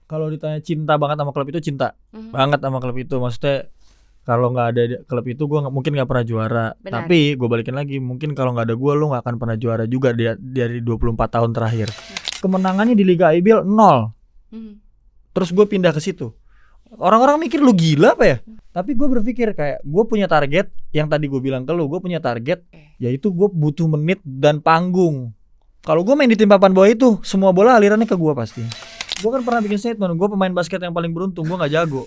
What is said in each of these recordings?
Kalau ditanya cinta banget sama klub itu, cinta banget sama klub itu. Maksudnya kalau nggak ada klub itu gue mungkin nggak pernah juara. Benar. Tapi gue balikin lagi, mungkin kalau nggak ada gue lo nggak akan pernah juara juga dari 24 tahun terakhir. Kemenangannya di Liga IBL 0. Terus gue pindah ke situ. Orang-orang mikir lu gila apa ya? Tapi gue berpikir kayak gue punya target. Yang tadi gue bilang ke lu, gue punya target, yaitu gue butuh menit dan panggung. Kalau gue main di tim papan bawah itu, semua bola alirannya ke gue pasti. Gue kan pernah bikin statement, gue pemain basket yang paling beruntung, gue gak jago.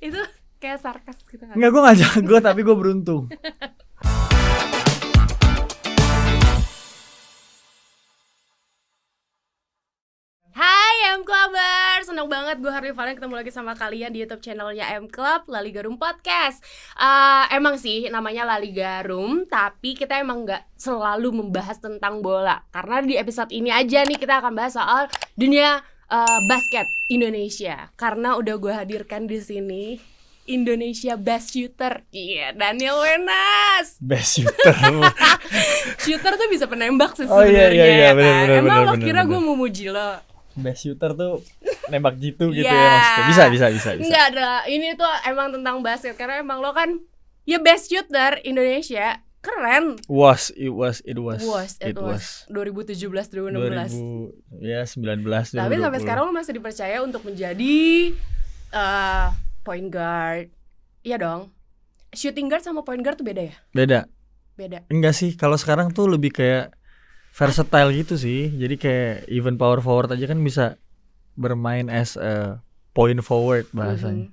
Itu kayak sarkas gitu kan? Enggak, gue gak jago tapi gue beruntung. Hai M Clubbers, senang banget gue hari Valen ketemu lagi sama kalian di YouTube channelnya M Club, La Liga Room Podcast. Emang sih namanya La Liga Room, tapi kita emang gak selalu membahas tentang bola. Karena di episode ini aja nih kita akan bahas soal dunia basket Indonesia. Karena udah gue hadirkan di sini Indonesia best shooter, Daniel Wenas. Best shooter. Shooter tuh bisa penembak sih Oh, sebenarnya, iya, kan? bener, Emang lo bener, kira bener. gue mau muji lo? Best shooter tuh nembak jitu gitu Yeah. ya maksudnya. Bisa. Enggak ada, ini tuh emang tentang basket. Karena emang lo kan ya best shooter Indonesia. Keren. It was. 2017, 2016. 19. Tapi sampai sekarang lo masih dipercaya untuk menjadi point guard. Iya dong. Shooting guard sama point guard tuh beda ya? Beda. Beda. Enggak sih, kalau sekarang tuh lebih kayak versatile gitu sih. Jadi kayak even power forward aja kan bisa bermain as a point forward bahasanya.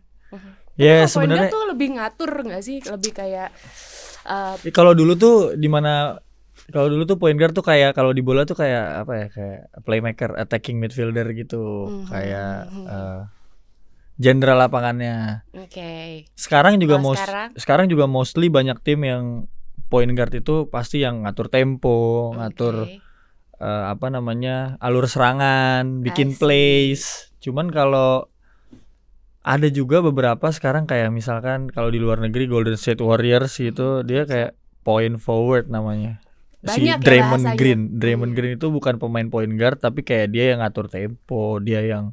Ya Kalau point guard sebenarnya tuh lebih ngatur nggak sih? Lebih kayak kalau dulu tuh point guard tuh kayak kalau di bola tuh kayak apa ya, kayak playmaker, attacking midfielder gitu, kayak jenderal lapangannya. Oke. Sekarang juga Kalau sekarang juga mostly banyak tim yang point guard itu pasti yang ngatur tempo, ngatur alur serangan, bikin plays. Cuman kalau ada juga beberapa sekarang kayak misalkan kalau di luar negeri Golden State Warriors itu dia kayak point forward namanya. Banyak si ya Draymond bahasanya. Green. Draymond Green itu bukan pemain point guard tapi kayak dia yang ngatur tempo, dia yang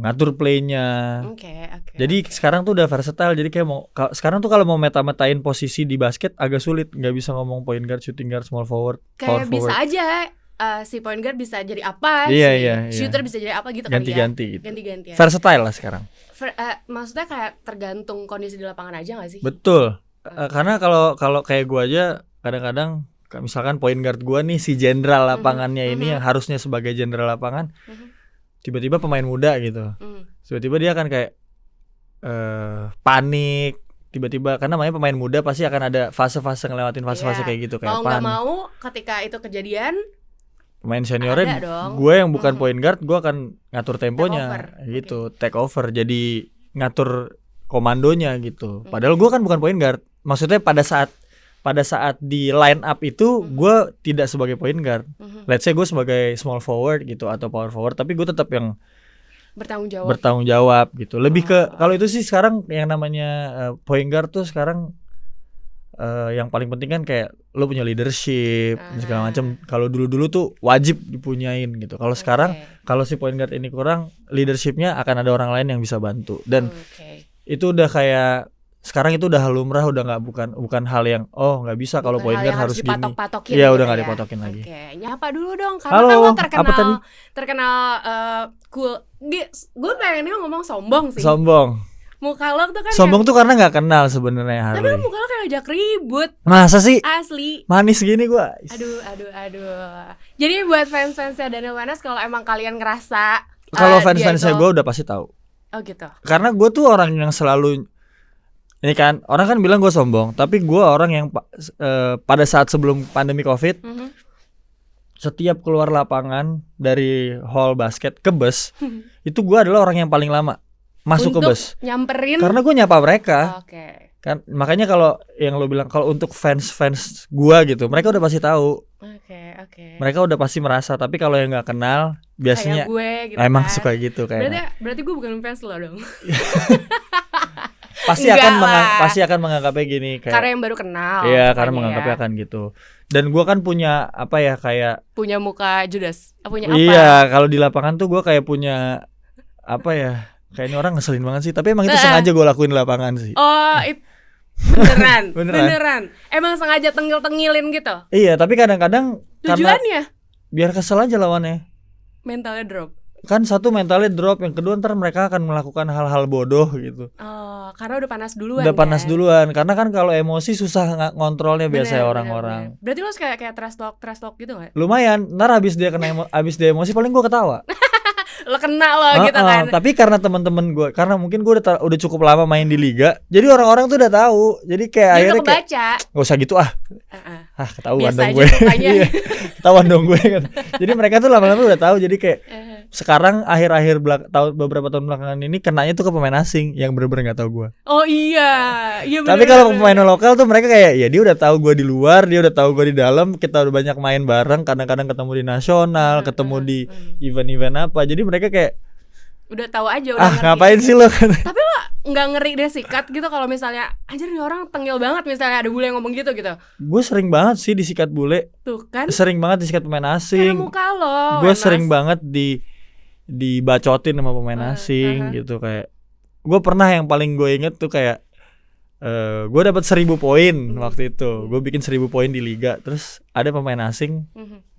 ngatur playnya. Oke. Jadi sekarang tuh udah versatile. Jadi kayak sekarang tuh kalau mau meta-metain posisi di basket agak sulit, nggak bisa ngomong point guard, shooting guard, small forward, Kayak power bisa forward. aja si point guard bisa jadi apa, Iya. shooter bisa jadi apa gitu Ganti-ganti gitu. Ganti-ganti ya. Versatile lah sekarang. Maksudnya kayak tergantung kondisi di lapangan aja nggak sih? Betul. Karena kalau kayak gua aja kadang-kadang misalkan point guard gua nih si jenderal lapangannya ini yang harusnya sebagai jenderal lapangan, tiba-tiba pemain muda gitu. Tiba-tiba dia akan kayak panik. Tiba-tiba karena namanya pemain muda pasti akan ada fase-fase ngelewatin fase-fase kayak gitu, kayak mau nggak panik. mau ketika itu kejadian Pemain seniornya ada dong. gue yang bukan point guard, gue akan ngatur temponya Take over. take over, jadi ngatur komandonya gitu. Padahal gue kan bukan point guard. Maksudnya pada saat di line up itu gue tidak sebagai point guard. Let's say gue sebagai small forward gitu atau power forward, tapi gue tetap yang bertanggung jawab gitu. Lebih ke kalau itu sih sekarang yang namanya point guard tuh sekarang yang paling penting kan kayak lo punya leadership segala macam. Kalau dulu tuh wajib dipunyain gitu. Kalau sekarang kalau si point guard ini kurang leadershipnya, akan ada orang lain yang bisa bantu. Dan itu udah kayak sekarang itu udah lumrah, udah nggak bukan hal yang nggak bisa kalau point guard harus gini. Iya udah nggak dipatokin lagi. Nyapa dulu dong karena kan lo terkenal cool. Gue pengennya ngomong sombong sih. Muka lo tuh kan sombong tuh karena nggak kenal sebenarnya Harley. Tapi muka lo kayak ajak ribut. Masa sih? Asli. Manis gini gua. Aduh. Jadi buat fans-fansnya Daniel Wenas, kalau emang kalian ngerasa kalau fans-fansnya gue udah pasti tahu. Oh gitu. Karena gue tuh orang yang selalu ini kan orang kan bilang gue sombong, tapi gue orang yang pada saat sebelum pandemi COVID setiap keluar lapangan dari hall basket ke bus itu gue adalah orang yang paling lama masuk untuk ke bus, nyamperin karena gue nyapa mereka. Kan makanya kalau yang lo bilang kalau untuk fans gue gitu, mereka udah pasti tahu. Mereka udah pasti merasa. Tapi kalau yang nggak kenal biasanya kayak gue gitu emang kan suka gitu kayak. Berarti gue bukan fans lo dong. pasti akan menganggapnya gini kayak karena yang baru kenal. Iya, karena menganggapnya akan gitu. Dan gue kan punya apa ya, kayak punya muka Judas. Punya apa? Iya, kalau di lapangan tuh gue kayak punya apa ya, kayak ini orang ngeselin banget sih. Tapi emang itu sengaja gue lakuin di lapangan sih. Oh, beneran. Emang sengaja tengil-tengilin gitu. Iya, tapi kadang-kadang tujuannya biar kesel aja lawannya. Mentalnya drop. Kan satu mentalnya drop, yang kedua ntar mereka akan melakukan hal-hal bodoh gitu. Oh, karena udah panas duluan. Udah panas duluan, karena kan kalau emosi susah ngontrolnya biasanya orang-orang. Berarti lo kayak trash talk gitu nggak? Lumayan, ntar habis dia emosi paling gue ketawa. Lo kena lo gitu kan. Tapi karena teman-teman gue, karena mungkin gue udah cukup lama main di liga, jadi orang-orang tuh udah tahu. Jadi kayak dia akhirnya kayak gak usah gitu ketahuan dong gue. Iya, ketahuan dong gue kan. Jadi mereka tuh lama-lama udah tahu. Jadi kayak sekarang akhir-akhir beberapa tahun belakangan ini kenanya tuh ke pemain asing yang bener-bener nggak tahu gue. Oh iya bener, tapi kalau pemain lokal tuh mereka kayak ya dia udah tahu gue di luar, dia udah tahu gue di dalam, kita udah banyak main bareng, kadang-kadang ketemu di nasional, ketemu di event-event apa, jadi mereka kayak udah tahu aja, udah ngerti. Ngapain sih lo? Tapi lo nggak ngeri deh sikat gitu kalau misalnya anjir nih orang tengil banget, misalnya ada bule yang ngomong gitu. Gue sering banget sih disikat bule. Tuh kan. Sering banget disikat pemain asing. Karena muka lo. Gue sering banget dibacotin sama pemain asing gitu. Kayak gue pernah yang paling gue inget tuh kayak gue dapat 1.000 poin waktu itu. Gue bikin 1.000 poin di liga. Terus ada pemain asing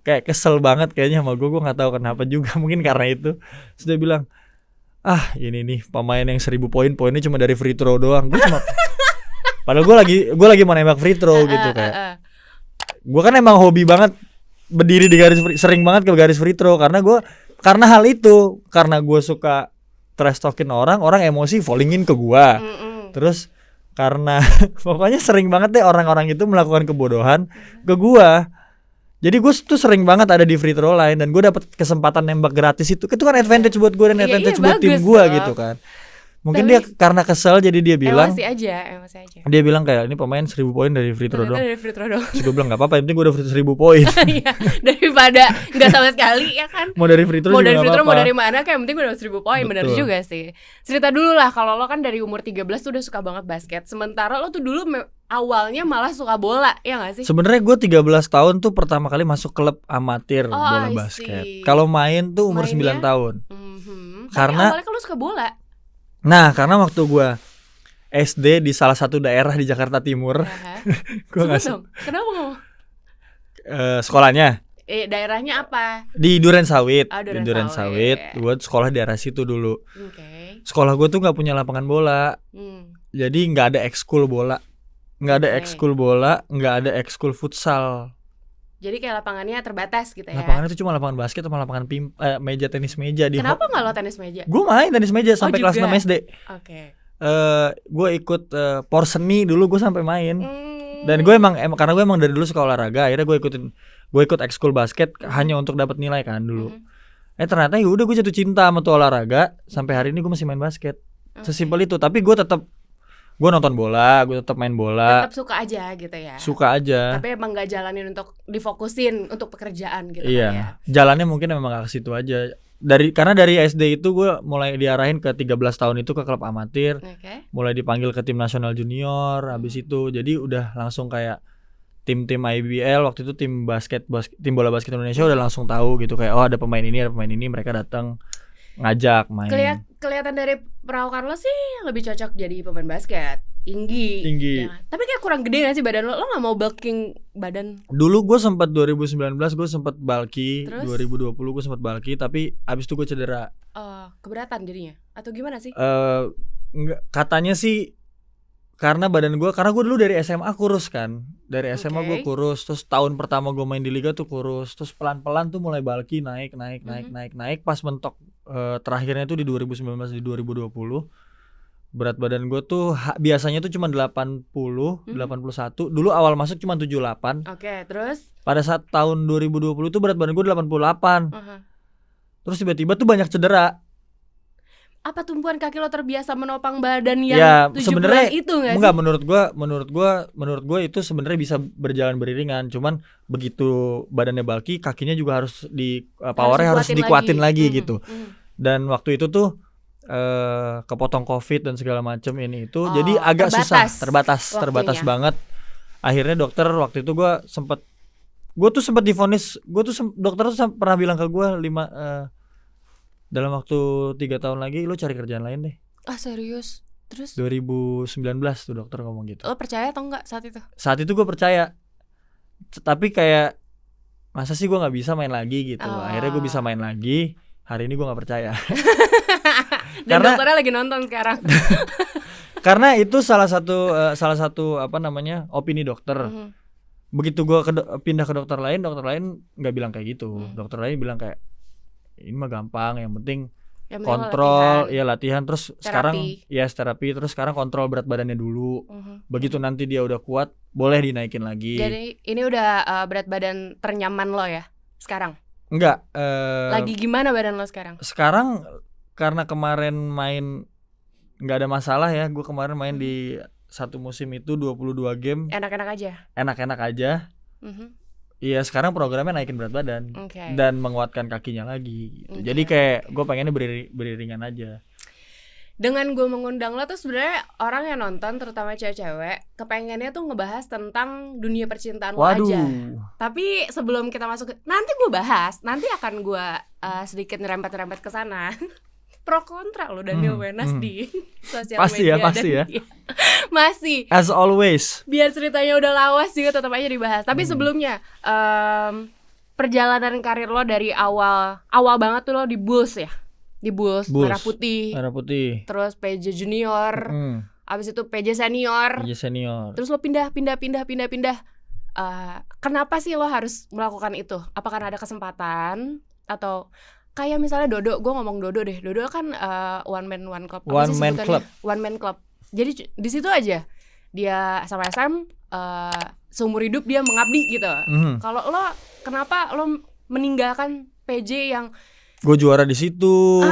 kayak kesel banget kayaknya sama gue nggak tahu kenapa juga, mungkin karena itu. Terus dia bilang, ini nih pemain yang 1.000 poinnya cuma dari free throw doang. Gue cuma padahal gue lagi mau nembak free throw gitu kayak. Gue kan emang hobi banget berdiri di garis sering banget ke garis free throw karena hal itu, karena gue suka trash talkin orang emosi fallingin ke gue. Terus karena pokoknya sering banget deh orang-orang itu melakukan kebodohan ke gue. Jadi gue tuh sering banget ada di free throw line dan gue dapet kesempatan nembak gratis itu kan advantage buat gue dan advantage buat tim gue gitu kan. Mungkin dia karena kesel jadi dia bilang emosi aja. Dia bilang kayak ini pemain 1.000 poin dari free throw doang. Terus gue bilang enggak apa-apa, yang penting gue udah 1.000 poin. Iya, daripada enggak sama sekali ya kan. Mau dari free throw mau dari mana kayak penting gue udah 1.000 poin. Benar juga sih. Cerita dulu lah, kalau lo kan dari umur 13 tuh udah suka banget basket. Sementara lo tuh dulu awalnya malah suka bola, ya gak sih? Sebenarnya gue 13 tahun tuh pertama kali masuk klub amatir bola basket. Kalau main tuh umur 9 tahun. Karena awalnya kan lo suka bola. Nah, karena waktu gue SD di salah satu daerah di Jakarta Timur, gue nggak dong. Kenapa ngomong? Sekolahnya? Daerahnya apa? Di Duren Sawit. Di Duren Sawit. Gue sekolah di daerah situ dulu. Sekolah gue tuh nggak punya lapangan bola, jadi nggak ada ekskul bola, nggak ada ekskul bola, nggak ada ekskul futsal. Jadi kayak lapangannya terbatas gitu ya. Lapangannya itu cuma lapangan basket sama lapangan meja tenis meja. Kenapa nggak lo tenis meja? Gue main tenis meja sampai kelas 6 SD. Gue ikut porseni dulu, gue sampai main. Dan gue emang karena gue emang dari dulu suka olahraga, akhirnya gue ikut ekskul basket hanya untuk dapat nilai kan dulu. Ternyata ya udah gue jatuh cinta sama tuh olahraga, sampai hari ini gue masih main basket. Sesimpel itu. Tapi gue nonton bola, gue tetap main bola. Tetap suka aja gitu ya. Suka aja. Tapi emang gak jalanin untuk difokusin untuk pekerjaan gitu. Iya. Kan ya. Jalannya mungkin emang gak ke situ aja. Karena dari SD itu gue mulai diarahin ke 13 tahun itu ke klub amatir. Mulai dipanggil ke tim nasional junior, habis itu jadi udah langsung kayak tim-tim IBL waktu itu tim bola basket Indonesia udah langsung tahu gitu kayak ada pemain ini, mereka datang ngajak main. Kelihatan dari perawakan lo sih lebih cocok jadi pemain basket. Tinggi. Ya. Tapi kayak kurang gede gak sih badan lo? Lo gak mau bulking badan? Dulu gue sempat 2019 gue sempat bulky. Terus? 2020 gue sempat bulky, tapi abis itu gue cedera. Keberatan jadinya? Atau gimana sih? Enggak, katanya sih karena gue dulu dari SMA kurus kan. Dari SMA gue kurus. Terus tahun pertama gue main di liga tuh kurus. Terus pelan-pelan tuh mulai bulky, naik. Pas mentok terakhirnya tuh di 2019 di 2020. Berat badan gue tuh biasanya tuh cuma 81. Dulu awal masuk cuma 78. Terus? Pada saat tahun 2020 tuh berat badan gue 88. Terus tiba-tiba tuh banyak cedera. Apa tumpuan kaki lo terbiasa menopang badan yang 7 bulan itu gak sih? Enggak, menurut gue itu sebenarnya bisa berjalan beriringan. Cuman begitu badannya bulky, kakinya juga harus powernya harus dikuatin lagi gitu. Dan waktu itu tuh kepotong COVID dan segala macam ini itu, Oh, jadi agak susah, terbatas waktunya. banget. Akhirnya dokter waktu itu gue tuh sempat divonis, dokter tuh pernah bilang ke gue dalam waktu 3 tahun lagi lo cari kerjaan lain deh. Ah, serius? Terus 2019 tuh dokter ngomong gitu. lo percaya atau enggak saat itu? Saat itu gue percaya, tapi kayak masa sih gue nggak bisa main lagi gitu. Akhirnya gue bisa main lagi. Hari ini gue nggak percaya. Dan dokternya lagi nonton sekarang. Karena itu salah satu opini dokter. Begitu gue pindah ke dokter lain nggak bilang kayak gitu. Dokter lain bilang kayak ini mah gampang, yang penting kontrol, latihan terus terapi. Sekarang terapi, terus sekarang kontrol berat badannya dulu. Begitu nanti dia udah kuat, boleh dinaikin lagi. Jadi ini udah berat badan ternyaman lo ya sekarang? Enggak. Lagi gimana badan lo sekarang? Sekarang karena kemarin main nggak ada masalah ya. Gue kemarin main di satu musim itu 22 game. Enak-enak aja. Iya, sekarang programnya naikin berat badan dan menguatkan kakinya lagi gitu. Jadi kayak gue pengennya beriringan aja. Dengan gue mengundang lo tuh sebenarnya orang yang nonton, terutama cewek-cewek, kepengennya tuh ngebahas tentang dunia percintaan lo aja. Tapi sebelum kita masuk nanti gue bahas, nanti akan gue sedikit nyerempet-nyerempet ke sana. Pro kontra lo Daniel Wenas di sosial media. Pasti ya. Masih. As always. Biar ceritanya udah lawas juga tetap aja dibahas. Tapi sebelumnya perjalanan karir lo dari awal banget tuh lo di Bulls ya. Di Bulls. Merah Putih. Terus PJ Junior. Abis itu PJ Senior. Terus lo pindah. Kenapa sih lo harus melakukan itu? Apakah ada kesempatan atau kayak misalnya Dodo, gue ngomong Dodo deh. Dodo kan one man club. One man club. Jadi di situ aja dia sama SM seumur hidup dia mengabdi gitu. Kalau lo kenapa lo meninggalkan PJ yang gue juara di situ?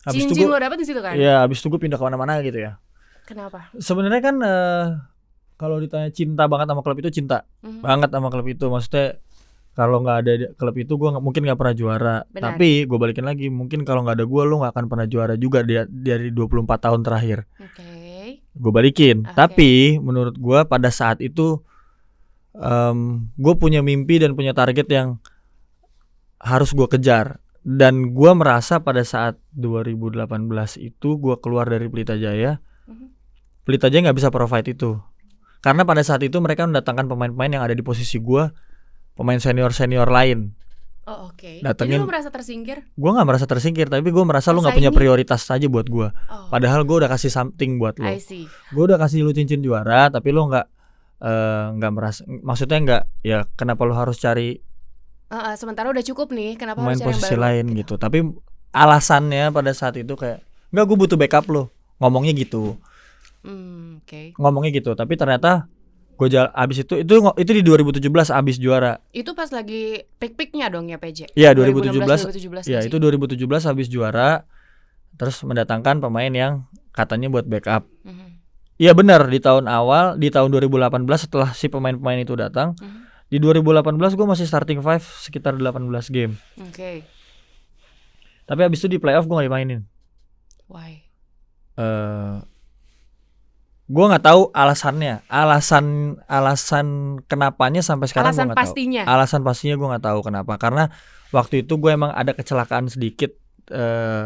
Cincin lo dapet di situ kan? Iya, abis itu gue pindah kemana-mana gitu ya. Kenapa? Sebenarnya kan kalau ditanya cinta banget sama klub itu, cinta banget sama klub itu. Maksudnya kalau nggak ada klub itu gue mungkin nggak pernah juara. Benar. Tapi gue balikin lagi, mungkin kalau nggak ada gue lo nggak akan pernah juara juga dari 24 tahun terakhir. Gue balikin. Tapi menurut gue pada saat itu gue punya mimpi dan punya target yang harus gue kejar. Dan gue merasa pada saat 2018 itu gue keluar dari Pelita Jaya, Pelita Jaya nggak bisa provide itu. Karena pada saat itu mereka mendatangkan pemain-pemain yang ada di posisi gue, pemain senior lain. Oh, oke. Datengin, jadi lu merasa tersingkir? Gue gak merasa tersingkir, tapi gue merasa lu gak punya prioritas aja buat gue. Padahal gue udah kasih something buat lo. Gue udah kasih lu cincin juara, tapi lu gak merasa, maksudnya gak, ya kenapa lu harus cari sementara udah cukup nih, kenapa main harus cari posisi yang baru lain gitu. Tapi alasannya pada saat itu kayak enggak, gue butuh backup lo. Ngomongnya gitu. Ngomongnya gitu, tapi ternyata gue abis itu di 2017 abis juara. Itu pas lagi peak-peaknya dong ya PJ. Iya 2017. Iya itu 2017 abis juara, terus mendatangkan pemain yang katanya buat backup. Iya benar, di tahun 2018 setelah si pemain-pemain itu datang, di 2018 gue masih starting 5 sekitar 18 game. Tapi abis itu di playoff gue gak dimainin. Why? Gue nggak tahu alasannya, alasan kenapanya sampai sekarang gue nggak tahu. Alasan pastinya gue nggak tahu kenapa. Karena waktu itu gue emang ada kecelakaan sedikit,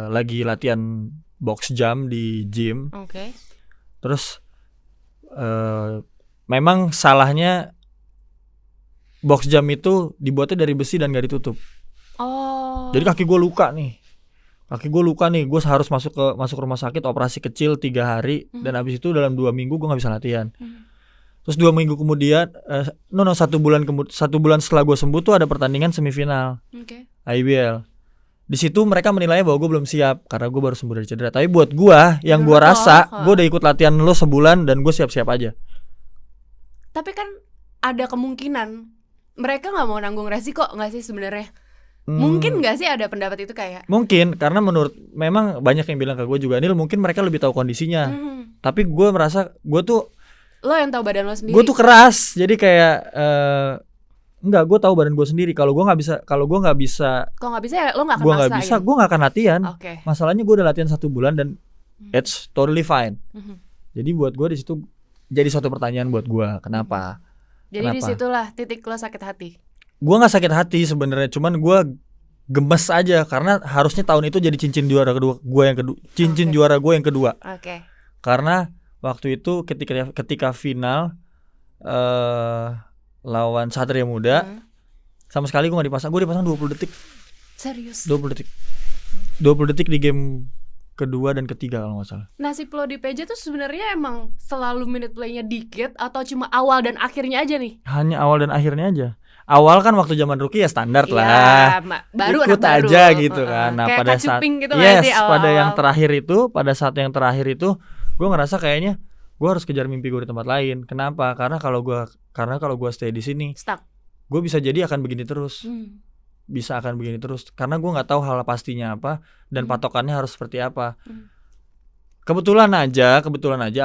lagi latihan box jump di gym. Terus memang salahnya box jump itu dibuatnya dari besi dan nggak ditutup. Jadi kaki gue luka nih. Gue harus masuk rumah sakit, operasi kecil 3 hari, dan abis itu dalam 2 minggu gue nggak bisa latihan. Terus 2 minggu kemudian, 1 bulan setelah gue sembuh tuh ada pertandingan semifinal IBL. Di situ mereka menilai bahwa gue belum siap karena gue baru sembuh dari cedera. Tapi buat gue, yang gue rasa, gue udah ikut latihan lo sebulan dan gue siap-siap aja. Tapi kan ada kemungkinan mereka nggak mau nanggung resiko nggak sih sebenarnya? Mungkin gak sih ada pendapat itu kayak? Mungkin, karena memang banyak yang bilang ke gue juga, Nil mungkin mereka lebih tahu kondisinya. Tapi gue merasa gue tuh, lo yang tahu badan lo sendiri. Gue tuh keras, jadi kayak Enggak, gue tahu badan gue sendiri. Kalau gue nggak bisa, Kalau nggak bisa ya lo nggak akan gue nggak maksain. bisa, gue nggak akan latihan. Oke. Masalahnya gue udah latihan 1 bulan dan it's totally fine. Jadi buat gue di situ jadi suatu pertanyaan buat gue, kenapa? Jadi disitulah titik lo sakit hati. Gue nggak sakit hati sebenarnya, cuman gue gemes aja karena harusnya tahun itu jadi cincin juara kedua gue yang kedua, cincin juara gue yang kedua. Oke. Karena waktu itu ketika final lawan Satria Muda, sama sekali gue nggak dipasang. Gue dipasang 20 detik. Serius? 20 detik. 20 detik di game kedua dan ketiga kalau nggak salah. Nasib lo di PJ tuh sebenarnya emang selalu minute play-nya dikit atau cuma awal dan akhirnya aja nih? Hanya awal dan akhirnya aja. Awal kan waktu zaman rookie ya standar Iya, lah. baru ikut anak aja baru. gitu kan. Nah, kayak pada saat kacuping gitu nggak sih, pada awal-awal? pada saat yang terakhir itu gue ngerasa kayaknya gue harus kejar mimpi gue di tempat lain. Kenapa? Karena kalau gue stay di sini, Stuck. gue bisa jadi akan begini terus. Bisa akan begini terus karena gue nggak tahu hal pastinya apa dan patokannya harus seperti apa. Kebetulan aja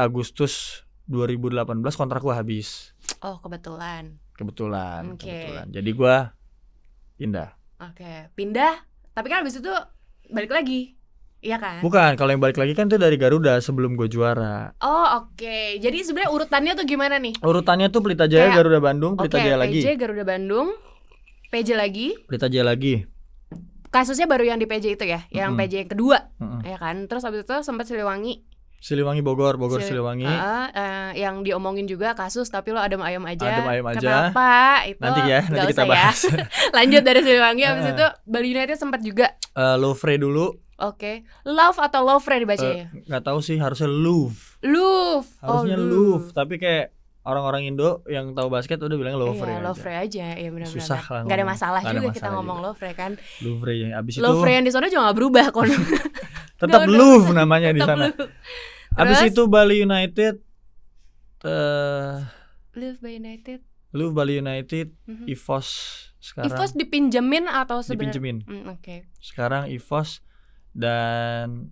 Agustus 2018 kontrak gue habis. Oh, kebetulan. Kebetulan. Jadi gue pindah. Oke, pindah. Tapi kan habis itu balik lagi, iya kan? Bukan, kalau yang balik lagi kan itu dari Garuda sebelum gue juara. Oh, oke. Jadi sebenarnya urutannya tuh gimana nih? Urutannya tuh Pelita Jaya, Kayak- Garuda Bandung, Pelita Jaya lagi. PJ Garuda Bandung, PJ lagi. Pelita Jaya lagi. Kasusnya baru yang di PJ itu ya, yang PJ yang kedua, Mm-mm. ya kan? Terus habis itu sempat Siliwangi. Siliwangi Bogor Siliwangi. Yang diomongin juga kasus tapi lo adem ayam aja. Adem ayam aja. Kenapa? Itu Nanti nggak kita usah bahas. ya. Lanjut dari Siliwangi, habis itu Bali United sempat juga. Louvre dulu. Oke. Love atau Louvre dibacanya? Nggak tahu sih, harusnya Louvre. Louvre. Harusnya Louvre, tapi kayak orang-orang Indo yang tahu basket udah bilang Louvre Iya, aja. Louvre aja. Iya benar-benar. Susah lah Nggak ada ngomong. masalah Nggak ada juga masalah kita ngomong juga. Louvre kan. Louvre yang abis itu Louvre yang di sana juga nggak berubah kok. tetap Udah. Louvre namanya di Tetap sana. Louvre. Abis Terus? itu Bali United Louvre by United. Louvre Bali United, EVOS sekarang. EVOS dipinjemin atau sebenarnya? Dipinjemin. Oke. Sekarang EVOS dan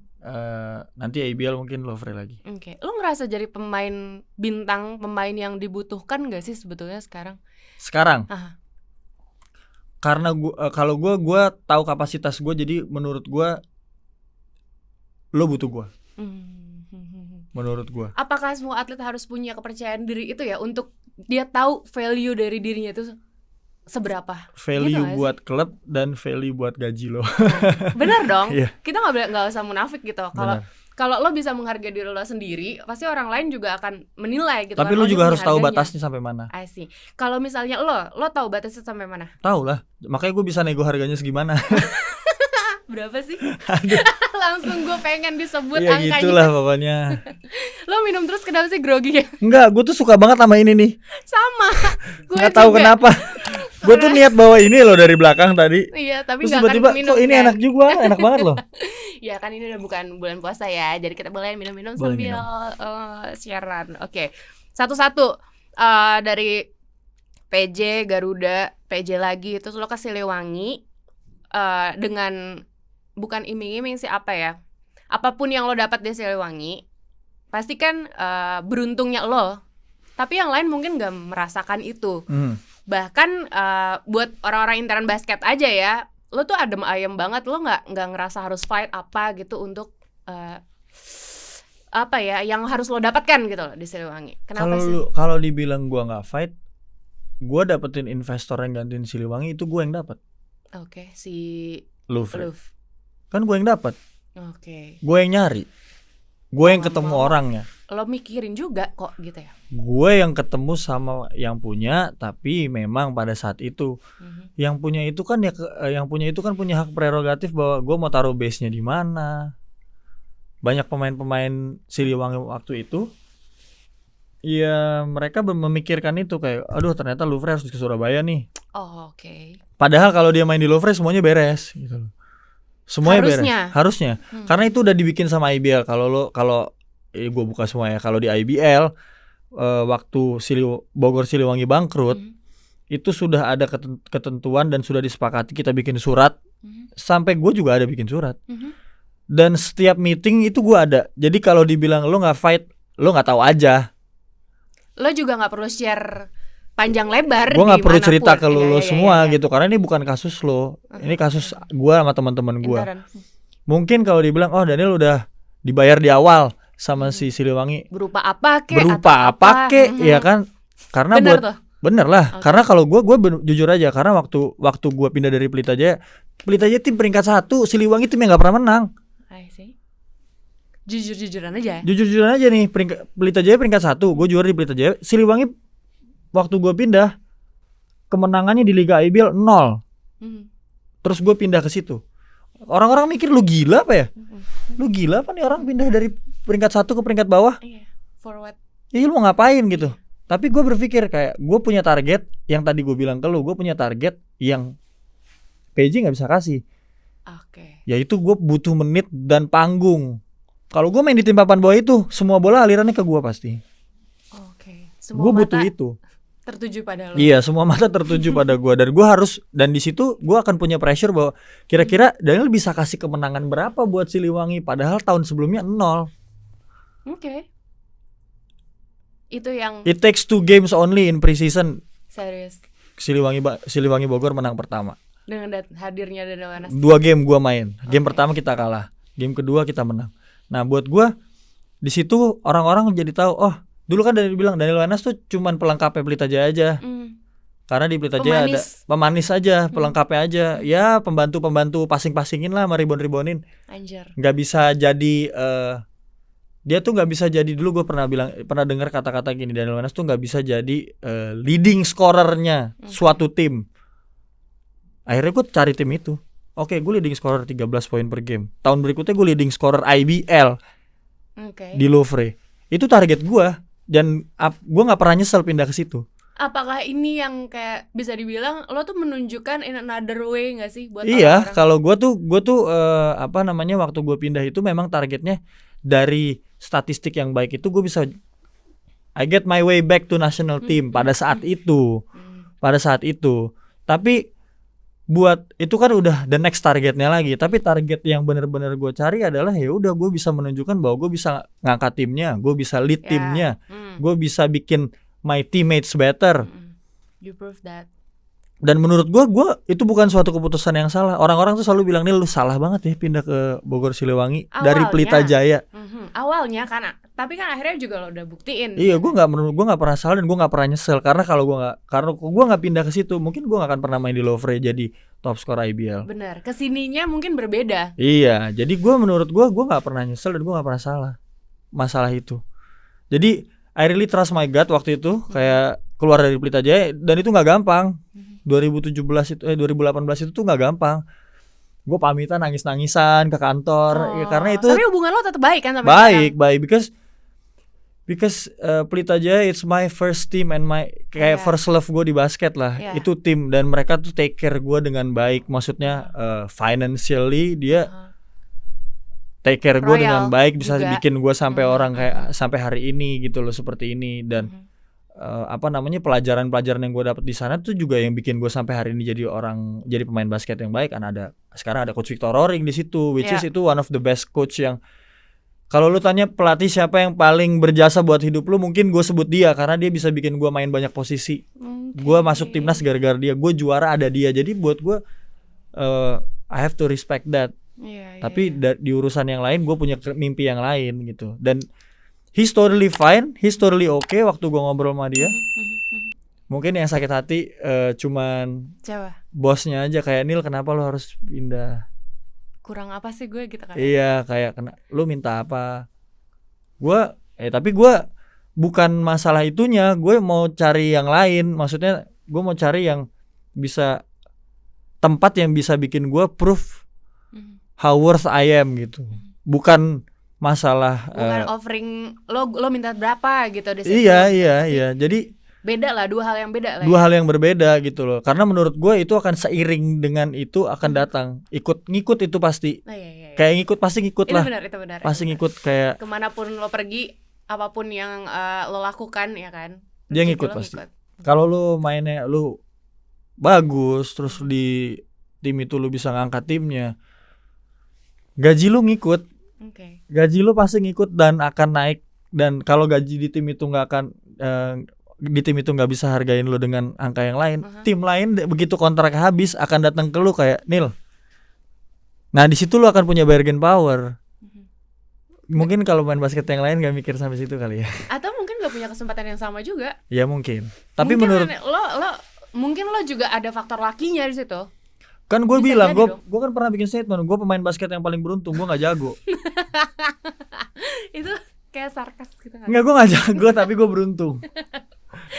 nanti IBL mungkin Louvre lagi. Oke. Lo ngerasa jadi pemain bintang, pemain yang dibutuhkan gak sih sebetulnya sekarang? Sekarang. Aha. Karena kalau gue tahu kapasitas gue, jadi menurut gue lo butuh gue. Menurut gue. Apakah semua atlet harus punya kepercayaan diri itu ya untuk dia tahu value dari dirinya itu seberapa? Value Gitu nggak buat klub dan value buat gaji lo. Bener dong. Iya. Kita nggak usah munafik gitu. Kalau lo bisa menghargai diri lo sendiri, pasti orang lain juga akan menilai gitu. Tapi kan. lo juga harus tahu harganya. batasnya sampai mana. I see. Kalau misalnya lo tahu batasnya sampai mana? Tahu lah. Makanya gue bisa nego harganya segimana. Berapa sih? Langsung gue pengen disebut Ya angkanya. gitulah pokoknya. Lo minum terus kenapa sih grogi ya? Enggak, gue tuh suka banget sama ini nih. Sama. Gue Nggak tahu kenapa. Gue tuh niat bawa ini loh dari belakang tadi. Iya, tapi Terus nggak akan tiba-tiba minum. kok ini enak juga, enak banget loh. Ya kan ini udah bukan bulan puasa ya, jadi kita boleh minum-minum Boleh sambil minum. siaran. Oke. Satu-satu dari PJ Garuda, PJ lagi, terus lo ke Siliwangi dengan bukan iming-iming sih, apa ya? Apapun yang lo dapat di Siliwangi, pasti kan beruntungnya lo. Tapi yang lain mungkin gak merasakan itu. Bahkan buat orang-orang intern basket aja ya, lo tuh adem ayem banget, lo nggak ngerasa harus fight apa gitu untuk apa ya yang harus lo dapatkan gitu loh di Siliwangi. Kenapa sih? Kalau dibilang gue nggak fight, gue dapetin investor yang gantiin Siliwangi itu gue yang dapat. Oke, si Louvre. Louvre. Kan gue yang dapat. Oke. Gue yang nyari. Gue yang ketemu orangnya. Lo mikirin juga kok gitu ya. Gue yang ketemu sama yang punya, tapi memang pada saat itu yang punya itu kan yang punya itu kan punya hak prerogatif bahwa gue mau taruh base-nya di mana. Banyak pemain-pemain Siliwangi waktu itu, ya mereka memikirkan itu kayak, aduh ternyata Louvre harus ke Surabaya nih. Oh, oke. Padahal kalau dia main di Louvre semuanya beres gitu loh. Semuanya Harusnya. beres. Harusnya. Karena itu udah dibikin sama IBL. Kalau gue buka semua ya. Kalau di IBL waktu Bogor Siliwangi bangkrut, itu sudah ada ketentuan dan sudah disepakati kita bikin surat. Sampai gue juga ada bikin surat. Dan setiap meeting itu gue ada. Jadi kalau dibilang lo nggak fight, lo nggak tahu aja. Lo juga nggak perlu share panjang lebar. Gue nggak perlu cerita ke dimanapun. lo Iya, semua iya. gitu, karena ini bukan kasus lo, ini kasus gue sama teman-teman gue. Intern. Mungkin kalau dibilang, oh Daniel udah dibayar di awal sama si Siliwangi, Berupa apa kek? berupa atau apa kek, ya kan? Karena Bener tuh. bener lah. Karena kalau gue jujur aja, karena waktu gue pindah dari Pelita Jaya tim peringkat 1, Siliwangi tim yang nggak pernah menang. I see. Jujur-jujuran aja. Jujur-jujuran aja nih, Pelita Jaya peringkat 1, gue juara di Pelita Jaya. Siliwangi waktu gue pindah, kemenangannya di Liga IBL 0. Terus gue pindah ke situ. Orang-orang mikir lu gila apa ya? Lu gila apa nih orang pindah dari peringkat 1 ke peringkat bawah? Iya. Forward. Iya, lu mau ngapain gitu? Tapi gue berpikir kayak gue punya target yang tadi gue bilang ke lu, gue punya target yang PJ nggak bisa kasih. Oke. Yaitu gue butuh menit dan panggung. Kalau gue main di tim papan bawah itu, semua bola alirannya ke gue pasti. Oke. Gue butuh itu. Tertuju pada lo. Iya, semua mata tertuju pada gue, dan gue harus, dan di situ gue akan punya pressure bahwa kira-kira Daniel bisa kasih kemenangan berapa buat Siliwangi, padahal tahun sebelumnya 0. Oke. Itu yang It takes 2 games only in preseason. serius. Siliwangi Bogor menang pertama. Dengan hadirnya Daniel Wenas. 2 game gue main. Game pertama kita kalah, game kedua kita menang. Nah, buat gue di situ orang-orang jadi tahu, oh, dulu kan Daniel bilang Daniel Wenas tuh cuman pelengkapnya Pelita Jaya aja. Karena di Pelita Jaya ada pemanis aja, pelengkapnya aja. Ya, pembantu passing-passingin lah, ribon-ribonin. Anjir. Nggak bisa jadi dia tuh nggak bisa jadi, dulu gue pernah dengar kata-kata gini, Daniel Wenas tuh nggak bisa jadi leading scorernya suatu tim. Akhirnya gue cari tim itu. Oke, gue leading scorer 13 poin per game. Tahun berikutnya gue leading scorer IBL di Louvre. Itu target gue, dan gue nggak pernah nyesel pindah ke situ. Apakah ini yang kayak bisa dibilang lo tuh menunjukkan in another way nggak sih buat Iya, orang-orang? kalau gue tuh waktu gue pindah itu memang targetnya dari statistik yang baik itu gue bisa I get my way back to national team pada saat itu. Tapi buat itu kan udah the next targetnya lagi. Tapi target yang benar-benar gue cari adalah ya udah gue bisa menunjukkan bahwa gue bisa ngangkat timnya, gue bisa lead timnya, gue bisa bikin my teammates better. You prove that. Dan menurut gue itu bukan suatu keputusan yang salah. Orang-orang tuh selalu bilang, nih lu salah banget ya pindah ke Bogor Siliwangi dari Pelita Jaya. Awalnya kan, tapi kan akhirnya juga lo udah buktiin. Iya, gue nggak pernah salah dan gue nggak pernah nyesel, karena kalau gue nggak pindah ke situ, mungkin gue nggak akan pernah main di Louvre jadi top skor IBL. Benar, kesininya mungkin berbeda. Iya, jadi menurut gue nggak pernah nyesel dan gue nggak pernah salah masalah itu. Jadi I really trust my gut waktu itu, kayak keluar dari Pelita Jaya, dan itu nggak gampang. 2018 itu tuh nggak gampang. Gue pamitan nangis-nangisan ke kantor, ya karena itu. Tapi hubungan lo tetap baik kan sampai baik because Pelita Jaya it's my first team and my kayak first love gue di basket lah. Itu tim, dan mereka tuh take care gue dengan baik. Maksudnya financially dia take care gue dengan baik, bisa juga bikin gue sampai orang kayak sampai hari ini gitu loh, seperti ini. Dan pelajaran-pelajaran yang gue dapet di sana tuh juga yang bikin gue sampai hari ini jadi pemain basket yang baik. Kan sekarang ada coach Victor Roring di situ, which is itu one of the best coach yang kalau lu tanya pelatih siapa yang paling berjasa buat hidup lu, mungkin gue sebut dia, karena dia bisa bikin gue main banyak posisi. Gue masuk timnas gara-gara dia, gue juara ada dia. Jadi buat gue I have to respect that. Tapi di urusan yang lain gue punya mimpi yang lain gitu. Dan he's totally fine, he's totally okay waktu gue ngobrol sama dia. Mungkin yang sakit hati cuman bosnya aja, kayak Nil kenapa lo harus pindah? Kurang apa sih gue gitu kan? Iya, kayak lu minta apa? Tapi gue bukan masalah itunya, gue mau cari yang lain. Maksudnya gue mau cari yang bisa, tempat yang bisa bikin gue prove how worth I am gitu. Bukan masalah offering lo minta berapa gitu di situ. Iya. Jadi beda lah, dua hal yang beda lah. Dua hal yang berbeda gitu loh. Karena menurut gue itu akan seiring dengan itu akan datang. Ngikut itu pasti. Iya. Kayak pasti ngikut lah. Itu benar. Pasti ngikut kayak kemanapun lo pergi, apapun yang lo lakukan ya kan. Dia ngikut pasti. Kalau lo mainnya lo bagus, terus di tim itu lo bisa ngangkat timnya, gaji lo ngikut. Gaji lo pasti ngikut dan akan naik. Dan kalau gaji di tim itu nggak di tim itu nggak bisa hargain lo dengan angka yang lain, tim lain begitu kontrak habis akan datang ke lo kayak Nil. Nah di situ lo akan punya bargain power. Mungkin kalau main basket yang lain nggak mikir sampai situ kali ya. Atau mungkin nggak punya kesempatan yang sama juga. Ya mungkin. Tapi mungkin menurut lo mungkin lo juga ada faktor lakinya di situ. Kan gue Bisa bilang jadi gue kan pernah bikin statement, gue pemain basket yang paling beruntung, gue nggak jago. Itu kayak sarkas gitu kan. Nggak, gue nggak jago tapi gue beruntung.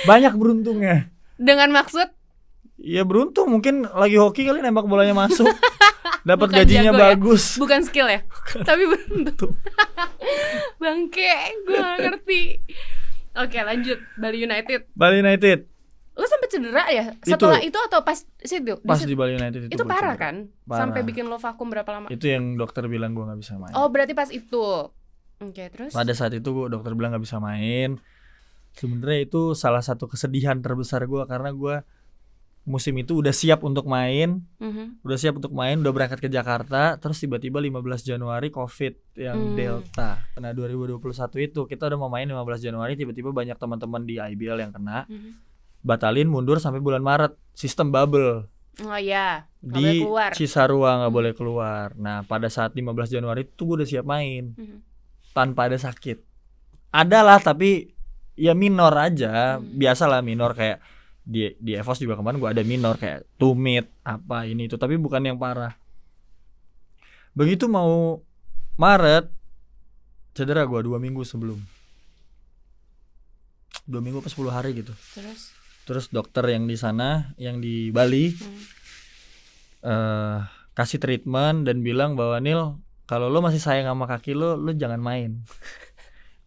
Banyak beruntungnya. Dengan maksud Ya beruntung, mungkin lagi hoki kali nembak bolanya masuk. Dapat bukan gajinya jago bagus. ya? Bukan skill ya. Tapi beruntung. Bangke, gue gak ngerti. Oke, lanjut. Bali United. Bali United. Lo sampai cedera ya? Setelah itu atau pas situ? Pas di Bali United itu gua parah cedera. kan? Parah. Sampai bikin lo vakum berapa lama? Itu yang dokter bilang gue nggak bisa main. Oh, berarti pas itu. Oke, terus? Pada saat itu dokter bilang nggak bisa main. Sebenarnya itu salah satu kesedihan terbesar gue karena gue musim itu udah siap untuk main, udah berangkat ke Jakarta, terus tiba-tiba 15 Januari COVID yang Delta. Nah 2021 itu kita udah mau main 15 Januari, tiba-tiba banyak teman-teman di IBL yang kena, batalin mundur sampai bulan Maret, sistem bubble. Oh iya, di Cisarua nggak boleh keluar. Nah pada saat 15 Januari itu gue udah siap main, tanpa ada sakit. Ada lah tapi ya minor aja, biasalah minor kayak di EVOS juga kemarin gue ada minor kayak tumit apa ini itu, tapi bukan yang parah. Begitu mau Maret cedera gue 2 minggu sebelum, 2 minggu apa 10 hari gitu. Terus dokter yang di sana yang di Bali kasih treatment dan bilang bahwa Nil, kalau lo masih sayang sama kaki lo jangan main.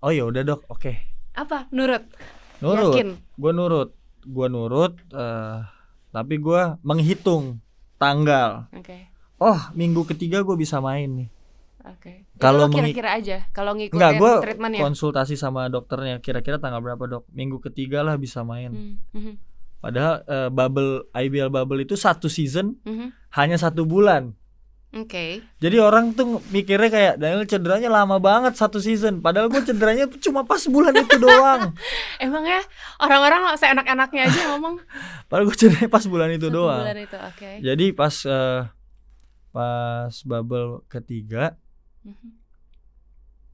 Oh ya udah dok, oke. Apa? Nurut. Yakin? Gue nurut, tapi gue menghitung tanggal. Oh minggu ketiga gue bisa main nih. Kalau kira-kira aja, kalau ngikutin treatmentnya. Konsultasi sama dokternya, kira-kira tanggal berapa dok? Minggu ketiga lah bisa main. Padahal IBL bubble itu 1 season hanya 1 bulan. Jadi orang tuh mikirnya kayak Daniel cederanya lama banget 1 season, padahal gue cederanya cuma pas bulan itu doang. Emang ya orang-orang seenak-enaknya aja ngomong. Padahal gue cederanya pas bulan itu doang. Bulan itu, Jadi pas bubble ketiga,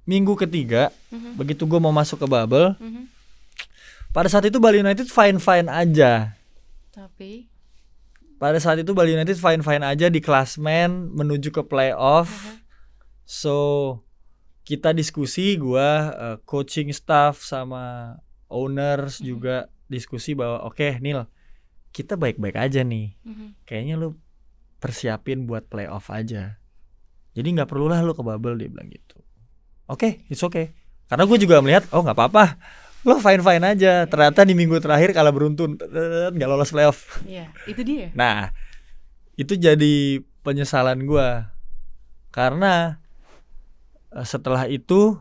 minggu ketiga, begitu gue mau masuk ke bubble, pada saat itu Bali United fine aja. Tapi pada saat itu Bali United fine aja di klasmen menuju ke playoff. So kita diskusi, gua coaching staff sama owners juga diskusi bahwa oke, Nil, kita baik-baik aja nih. Kayaknya lu persiapin buat playoff aja. Jadi nggak perlulah lu ke bubble, dia bilang gitu. Oke, it's okay. Karena gue juga melihat nggak apa-apa. Lo fine aja. Ternyata di minggu terakhir kalah beruntun, nggak lolos playoff. Iya, itu dia. Nah, itu jadi penyesalan gue karena setelah itu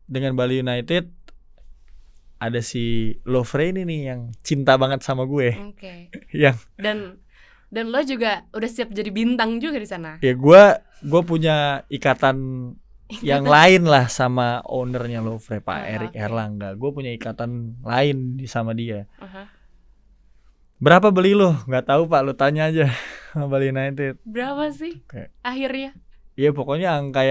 dengan Bali United ada si Lovre ini nih yang cinta banget sama gue. Yang dan lo juga udah siap jadi bintang juga di sana. Ya gue punya ikatan yang lain lah sama ownernya Lovre, Pak Erik Erlangga. Gue punya ikatan lain sama dia. Berapa beli lo? Nggak tahu Pak, lo tanya aja sama Bali United. Berapa sih? Akhirnya? Iya pokoknya angka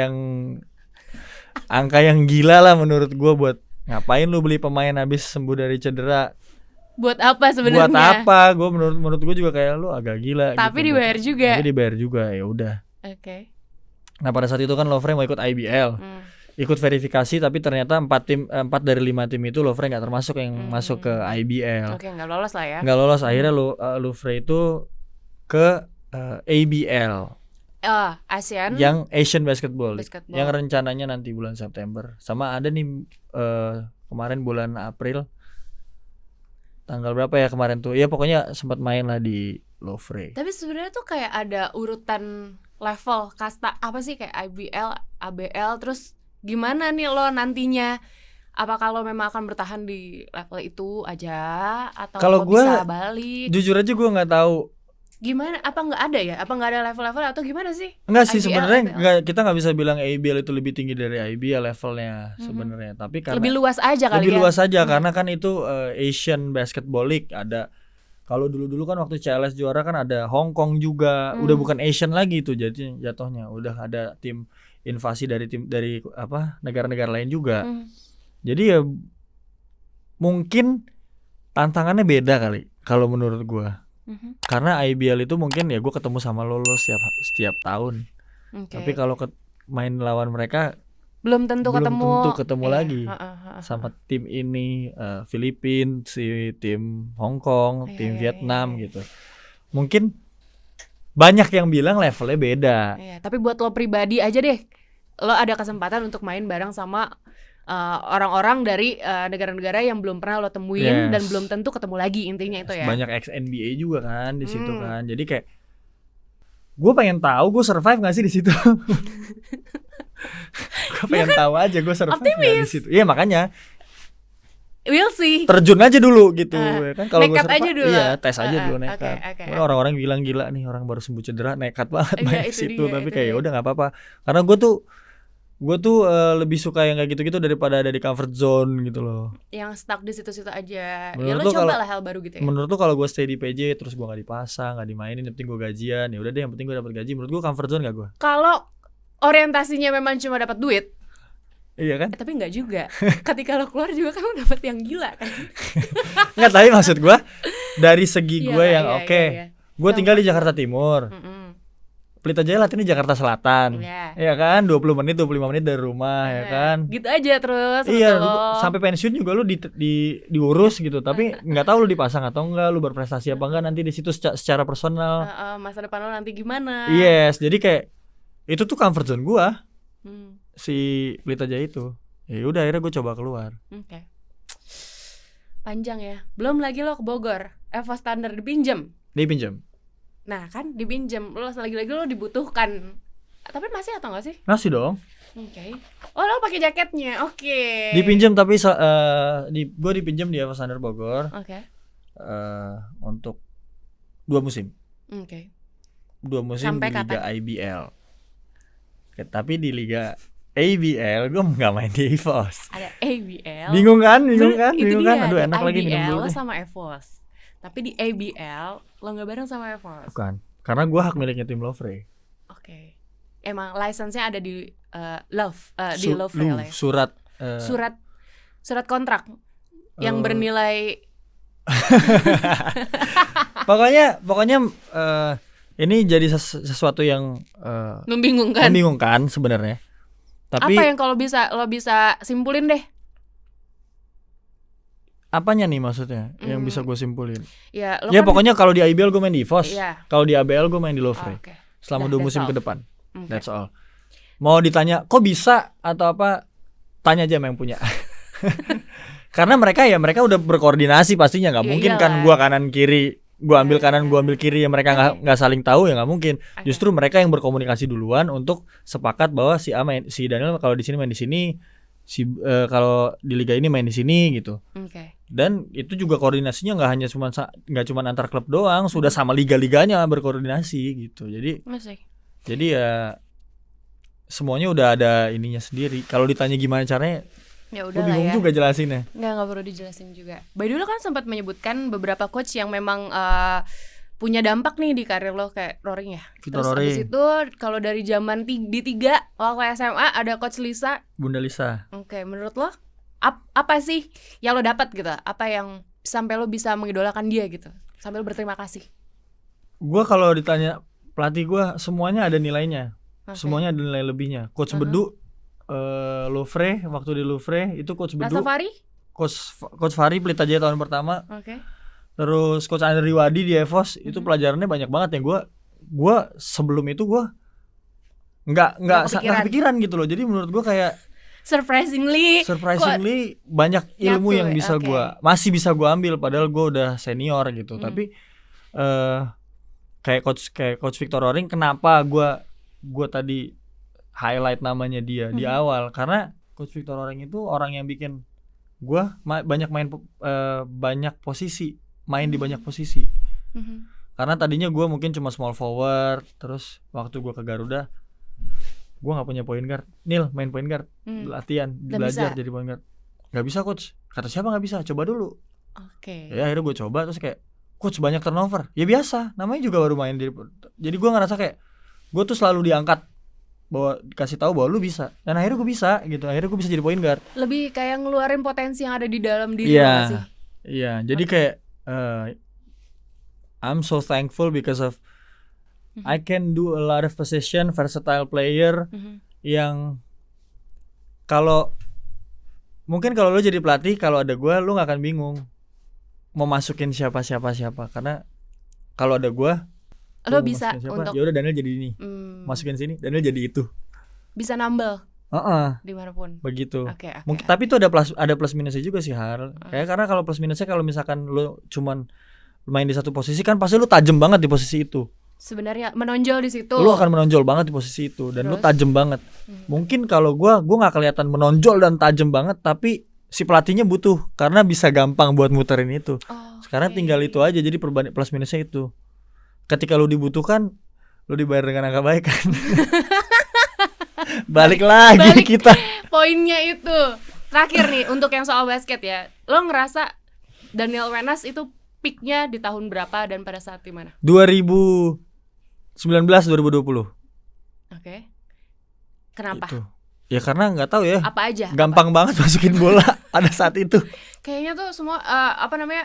yang gila lah menurut gue. Buat ngapain lo beli pemain habis sembuh dari cedera? Buat apa sebenarnya? Buat apa? Gue menurut gue juga kayak lo agak gila. Tapi gitu, dibayar juga. Tapi dibayar juga, ya udah. Nah pada saat itu kan Lovre mau ikut IBL, ikut verifikasi, tapi ternyata 4 dari 5 tim itu Lovre nggak termasuk yang masuk ke IBL. Nggak lolos lah ya. Nggak lolos, akhirnya Lovre itu ke ABL. ASEAN. Yang Asian Basketball. Yang rencananya nanti bulan September. Sama ada nih kemarin bulan April. Tanggal berapa ya kemarin tuh? Ya pokoknya sempat main lah di Lovre. Tapi sebenarnya tuh kayak ada urutan level kasta apa sih, kayak IBL, ABL, terus gimana nih lo nantinya? Apa kalau memang akan bertahan di level itu aja atau kalau lo bisa balik? Jujur aja gue nggak tahu. Gimana? Apa nggak ada ya? Apa nggak ada level-level atau gimana sih? Enggak sih IBL, sebenarnya IPL. kita nggak bisa bilang ABL itu lebih tinggi dari IBL levelnya sebenarnya. Tapi karena Lebih luas aja kali lebih ya. luas aja karena kan itu Asian Basketball League ada. Kalau dulu kan waktu CLS juara kan ada Hong Kong juga, udah bukan Asian lagi itu jadi jatuhnya, udah ada tim invasi dari negara-negara lain juga. Jadi ya mungkin tantangannya beda kali kalau menurut gua. Karena IBL itu mungkin ya gue ketemu sama lo setiap tahun. Tapi kalau main lawan mereka belum tentu ketemu lagi sama tim ini, Filipina, si tim Hong Kong, tim Vietnam gitu. Mungkin banyak yang bilang levelnya beda. Tapi buat lo pribadi aja deh, lo ada kesempatan untuk main bareng sama orang-orang dari negara-negara yang belum pernah lo temuin dan belum tentu ketemu lagi, intinya itu ya. Banyak ex NBA juga kan di situ kan. Jadi kayak gue pengen tahu gue survive nggak sih di situ. Gue pengen tahu aja gue survive nggak di situ. Iya makanya. We'll see. Terjun aja dulu gitu ya kan. Kalau gue survive, aja dulu. Iya tes aja dulu nekat. Okay. Orang-orang bilang gila nih orang baru sembuh cedera nekat banget main di situ. Tapi kayak udah nggak apa-apa. Karena gue tuh lebih suka yang kayak gitu-gitu daripada ada di comfort zone gitu loh. Yang stuck di situ-situ aja. Menurut ya lo coba lah hal baru gitu ya. Menurut tuh kalau gue stay di PJ terus gue nggak dipasang, nggak dimainin, yang penting gue gajian, ya udah deh yang penting gue dapat gaji. Menurut gue comfort zone gak gue? Kalau orientasinya memang cuma dapat duit, iya kan? Tapi nggak juga. Ketika lo keluar juga kan lo dapat yang gila kan? Nggak, tapi maksud gue dari segi gue yang gue tinggal di Jakarta Timur. Pelita Jaya latihannya Jakarta Selatan, ya kan, 20 menit, 25 menit dari rumah, ya kan. Gitu aja terus. Iya, sampai pensiun juga lu diurus gitu, tapi nggak tahu lu dipasang atau enggak, lu berprestasi apa enggak nanti di situ secara personal. Masa depan lu nanti gimana? Yes, jadi kayak itu tuh comfort zone gua, si Pelita Jaya itu. Ya udah akhirnya gue coba keluar. Panjang ya. Belum lagi lo ke Bogor, Evo Standard dipinjem. Nah kan dipinjem, lo lagi-lagi lo dibutuhkan. Tapi masih atau enggak sih? Masih dong. Oh lo pakai jaketnya, Dipinjam tapi gue dipinjam di Evo Standard Bogor. Untuk 2 musim. 2 musim sampai di Liga kapan? IBL. Tapi di Liga ABL gue nggak main di EVOS. Ada ABL. Bingung kan? Aduh enak ABL, lagi minum dulu lo deh. sama EVOS. Tapi di ABL lo nggak bareng sama EVOS. Bukan, karena gue hak miliknya tim Lovre. Emang license-nya ada di di Lovre ya. Surat kontrak yang bernilai. Pokoknya ini jadi sesuatu yang membingungkan sebenarnya. Tapi apa yang kalau lo bisa simpulin deh? Apanya nih maksudnya yang bisa gue simpulin? Ya pokoknya kalau di IBL gue main di EVOS, kalau di ABL gue main di Lovre. Selama 2 musim ke depan. That's all. Mau ditanya kok bisa atau apa, tanya aja sama yang punya. Karena mereka udah berkoordinasi pastinya, nggak mungkin kan gue kanan kiri, gue ambil kanan gue ambil kiri, ya mereka nggak saling tahu ya nggak mungkin. Justru mereka yang berkomunikasi duluan untuk sepakat bahwa si Daniel kalau di sini main di sini, kalau di liga ini main di sini gitu. Dan itu juga koordinasinya nggak cuma antar klub doang, sudah sama liga-liganya berkoordinasi gitu. Jadi ya semuanya udah ada ininya sendiri. Kalau ditanya gimana caranya, ya udah bingung juga jelasinnya. Nggak perlu dijelasin juga. By the way, lo kan sempat menyebutkan beberapa coach yang memang punya dampak nih di karir lo, kayak Roring ya. Victor Terus Roring. abis itu kalau dari zaman di 3 waktu SMA ada coach Lisa. Bunda Lisa. Menurut lo apa sih yang lo dapat gitu? Apa yang sampai lo bisa mengidolakan dia gitu? Sampai lo berterima kasih. Gue kalau ditanya pelatih gue semuanya ada nilainya. Semuanya ada nilai lebihnya. Coach Bedu Louvre, waktu di Louvre itu Coach Bedu. Coach Fahri Pelita Jaya tahun pertama. Terus Coach Andri Wadi di EVOS itu pelajarannya banyak banget ya. Gue sebelum itu gue nggak kepikiran gitu loh. Jadi menurut gue kayak surprisingly banyak ilmu yang bisa masih bisa gue ambil padahal gue udah senior gitu. Tapi kayak coach Victor Roring, kenapa gue tadi highlight namanya dia di awal, karena Coach Victor Roring itu orang yang bikin gue banyak main di banyak posisi. Karena tadinya gue mungkin cuma small forward, terus waktu gue ke Garuda gue nggak punya point guard. Nil main point guard, latihan, belajar jadi point guard. Nggak bisa coach. Kata siapa nggak bisa? Coba dulu. Oke. Ya akhirnya gue coba terus kayak coach banyak turnover. Ya biasa, namanya juga baru main. Jadi gue ngerasa kayak gue tuh selalu diangkat bahwa kasih tahu bahwa lu bisa. Dan akhirnya gue bisa gitu. Akhirnya gue bisa jadi point guard. Lebih kayak ngeluarin potensi yang ada di dalam diri lo nggak sih? Iya. Jadi kayak I'm so thankful because of I can do a lot of position, versatile player yang kalau mungkin kalau lo jadi pelatih, kalau ada gue lo nggak akan bingung mau masukin siapa karena kalau ada gue lo bisa untuk ya udah Daniel jadi ini, masukin sini Daniel jadi itu, bisa nambel dimanapun begitu. Okay. Mungkin tapi itu ada plus minusnya juga sih Har. Kayak karena kalau plus minusnya kalau misalkan lo cuman main di satu posisi kan pasti lo tajam banget di posisi itu. Sebenarnya menonjol di situ. Lu akan menonjol banget di posisi itu dan lu tajam banget. Mungkin kalau gua nggak kelihatan menonjol dan tajam banget, tapi si pelatihnya butuh karena bisa gampang buat muterin itu. Sekarang tinggal itu aja, jadi plus minusnya itu. Ketika lu dibutuhkan, lu dibayar dengan angka baik kan. Balik kita. Poinnya itu. Terakhir nih untuk yang soal basket ya. Lo ngerasa Daniel Wenas itu peaknya di tahun berapa dan pada saat di mana? 2019-2020. Oke. Kenapa? Gitu. Ya karena nggak tahu ya. Apa aja? Gampang banget masukin bola pada saat itu. Kayaknya tuh semua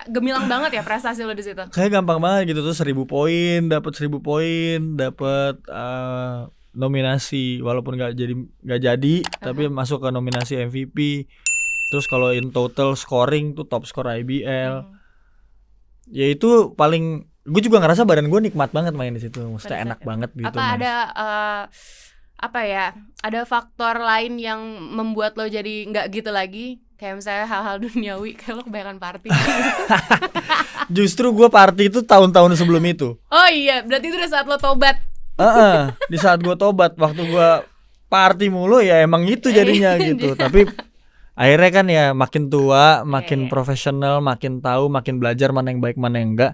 gemilang banget ya prestasi lo di situ. Kayak gampang banget gitu tuh 1.000 poin, dapat 1.000 poin, dapat nominasi walaupun nggak jadi, tapi masuk ke nominasi MVP. Terus kalau in total scoring tuh top score IBL. Ya itu paling, gue juga ngerasa badan gue nikmat banget main di situ, maksudnya enak banget gitu. Apa ada ada faktor lain yang membuat lo jadi nggak gitu lagi? Kayak misalnya hal-hal duniawi, kayak lo kebanyakan party. Justru gue party itu tahun-tahun sebelum itu. Oh iya, berarti itu udah saat lo tobat. Di saat gue tobat, waktu gue party mulu ya emang itu jadinya gitu. Tapi akhirnya kan ya makin tua, makin profesional, makin tahu, makin belajar mana yang baik, mana yang enggak.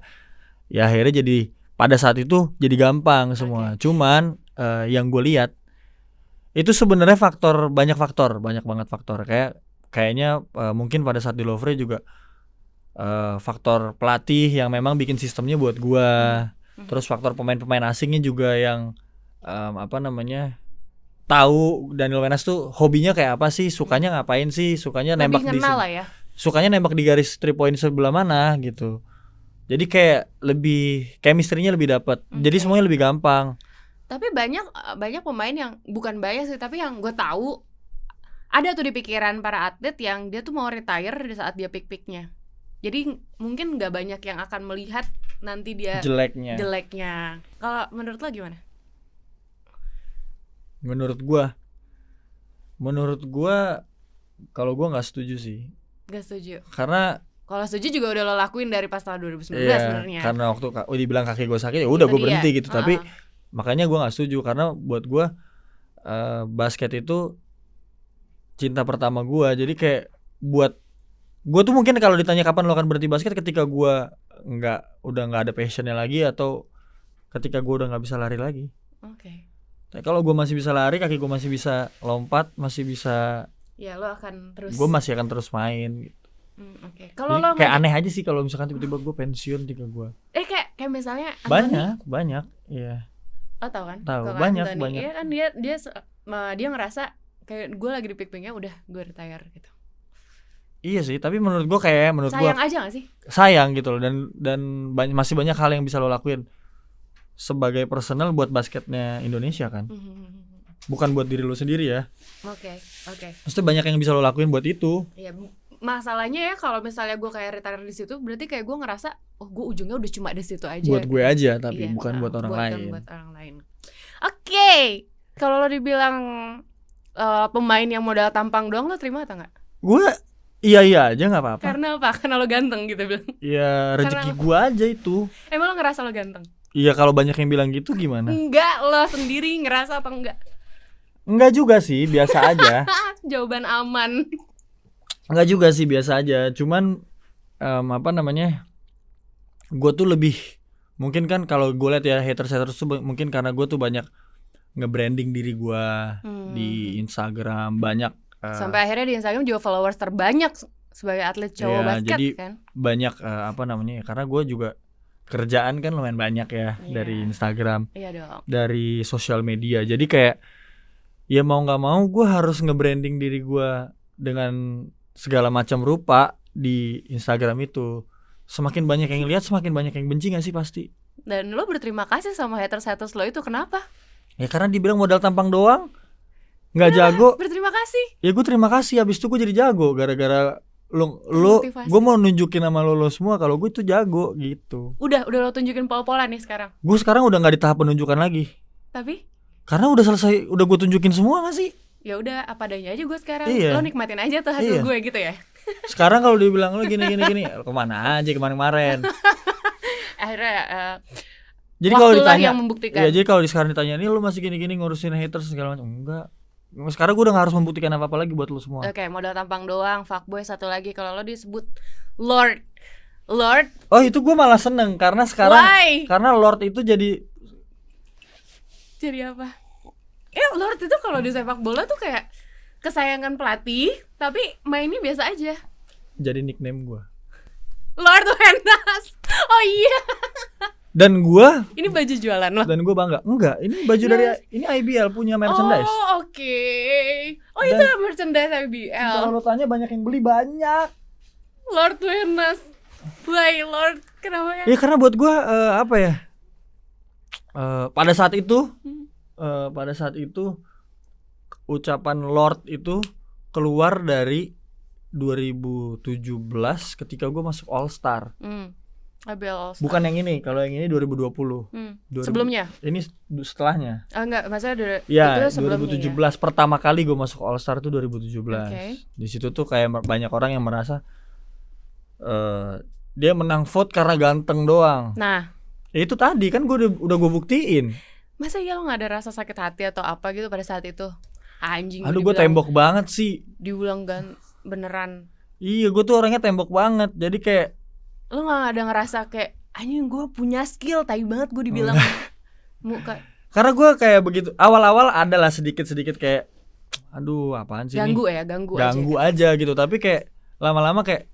Ya akhirnya jadi pada saat itu jadi gampang semua. Cuman yang gue lihat itu sebenarnya banyak banget faktor. Kayaknya mungkin pada saat di Lovre juga faktor pelatih yang memang bikin sistemnya buat gue. Terus faktor pemain-pemain asingnya juga yang tahu Daniel Wenas tuh hobinya kayak apa sih, sukanya ngapain sih, sukanya nembak sukanya nembak di garis 3 point sebelah mana gitu. Jadi kayak chemistry-nya lebih dapat. Jadi semuanya lebih gampang. Tapi banyak pemain yang bukan banyak sih, tapi yang gue tahu ada tuh di pikiran para atlet yang dia tuh mau retire di saat dia peak-peaknya. Jadi mungkin nggak banyak yang akan melihat nanti dia jeleknya. Kalau menurut lo gimana? Menurut gua kalau gua nggak setuju sih. Nggak setuju. Karena kalau setuju juga udah lo lakuin dari pas tahun 2019 sebenarnya. Karena waktu dibilang kaki gua sakit ya udah gua berhenti gitu. Tapi makanya gua nggak setuju karena buat gua basket itu cinta pertama gua. Jadi kayak buat gua tuh mungkin kalau ditanya kapan lo akan berhenti basket, ketika gua udah nggak ada passionnya lagi atau ketika gua udah nggak bisa lari lagi. Oke. Kalau gue masih bisa lari, kaki gue masih bisa lompat, masih bisa. Ya lo akan terus. Gue masih akan terus main gitu. Kalau lo kayak aneh aja sih kalau misalkan tiba-tiba gue pensiun ketika gue. Kayak misalnya. Banyak, iya. Lo tau kan? Tahu banyak. Iya kan dia ngerasa kayak gue lagi di peak-peaknya, udah gue retire gitu. Iya sih, tapi menurut gue sayang aja gak sih? Sayang gitu loh, dan masih banyak hal yang bisa lo lakuin sebagai personal buat basketnya Indonesia kan. Bukan buat diri lo sendiri ya. Oke. Maksudnya banyak yang bisa lo lakuin buat itu. Iya, masalahnya ya kalau misalnya gue kayak retire di situ, berarti kayak gue ngerasa gue ujungnya udah cuma di situ aja. Buat gue aja, tapi bukan buat orang lain. Buat orang lain. Oke. Kalau lo dibilang pemain yang modal tampang doang, lo terima atau enggak? Gue iya aja nggak apa-apa. Karena apa? Karena lo ganteng gitu bilang. Iya, rezeki gue aja itu. Emang lo ngerasa lo ganteng? Iya, kalau banyak yang bilang gitu gimana? Enggak, lo sendiri ngerasa apa enggak? Enggak juga sih, biasa aja. Jawaban aman. Enggak juga sih, biasa aja. Cuman gue tuh lebih Mungkin kan kalau gue lihat ya haters tuh mungkin karena gue tuh banyak nge-branding diri gue di Instagram, banyak sampai akhirnya di Instagram juga followers terbanyak sebagai atlet cowok basket jadi kan. Banyak karena gue juga kerjaan kan lumayan banyak ya dari Instagram, dong. dari sosial media. Jadi kayak ya mau nggak mau gue harus nge-branding diri gue dengan segala macam rupa di Instagram itu. Semakin banyak yang lihat, semakin banyak yang benci gak sih pasti. Dan lo berterima kasih sama haters lo itu, kenapa? Ya karena dibilang modal tampang doang, nggak jago. Berterima kasih. Ya gue terima kasih, abis itu gue jadi jago gara-gara lo gue mau nunjukin sama lo semua kalau gue itu jago gitu. Udah lo tunjukin pol-polan nih sekarang. Gue sekarang udah nggak di tahap penunjukan lagi. Tapi? Karena udah selesai, udah gue tunjukin semua gak sih? Ya udah apa adanya aja gue sekarang. Iya. Lo nikmatin aja tuh hasil gue gitu ya. Sekarang kalau dibilang lo gini kemana aja kemarin. Akhirnya jadi kalau ditanya yang membuktikan. Ya jadi kalau sekarang ditanya nih lo masih gini ngurusin haters segala macam, enggak. Sekarang gue udah gak harus membuktikan apa lagi buat lo semua. Oke, modal tampang doang, fuckboy satu lagi. Kalau lo disebut Lord. Oh itu gue malah seneng karena sekarang Why? Karena Lord itu jadi apa? Lord itu kalau di sepak bola tuh kayak kesayangan pelatih, tapi mainnya biasa aja. Jadi nickname gue Lord Wenas. Oh iya. Dan gue ini baju jualan lo. Dan gue bangga. Enggak, ini baju dari ini IBL punya merchandise. Oh oke. Oh itu merchandise IBL. Kalau lo tanya banyak yang beli, banyak. Lord Wenas. Why Lord? Kenapa ya? Ya karena buat gue pada saat itu ucapan Lord itu keluar dari 2017 ketika gue masuk All Star. IBL All Star. Bukan yang ini, kalau yang ini 2020. Sebelumnya? Ini setelahnya. Enggak, maksudnya ya, itu 2017 ya? Pertama kali gue masuk All Star tuh 2017. Di situ tuh kayak banyak orang yang merasa dia menang vote karena ganteng doang. Nah, ya itu tadi kan gue udah gue buktiin. Masa ya lo gak ada rasa sakit hati atau apa gitu pada saat itu? Anjing. Aduh gue tembok banget sih. Diulang beneran. Iya gue tuh orangnya tembok banget. Jadi kayak lo gak ada ngerasa kayak anjing gue punya skill, tai banget gue dibilang muka. Karena gue kayak begitu. Awal-awal adalah sedikit-sedikit kayak aduh apaan sih ganggu nih? Ganggu aja gitu. Tapi kayak lama-lama kayak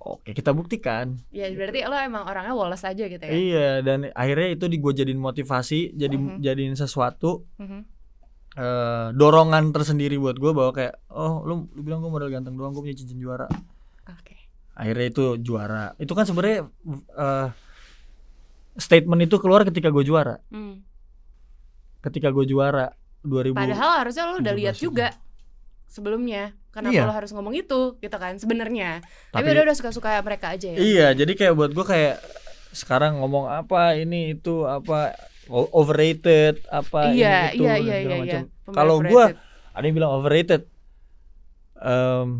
oke kita buktikan. Ya berarti lo emang orangnya woles aja gitu ya. Iya, dan akhirnya itu gue jadiin motivasi, jadiin sesuatu dorongan tersendiri buat gue bahwa kayak lu bilang gue modal ganteng doang, gue punya cincin juara. Akhirnya itu juara. Itu kan sebenarnya statement itu keluar ketika gue juara. Ketika gue juara 2000. Padahal harusnya lo udah lihat juga sebelumnya. Kenapa lo harus ngomong itu gitu kan sebenarnya. Tapi udah suka-suka mereka aja ya. Iya, jadi kayak buat gue kayak sekarang ngomong apa ini itu apa overrated apa iya, ini itu segala macam. Kalau gue ada yang bilang overrated.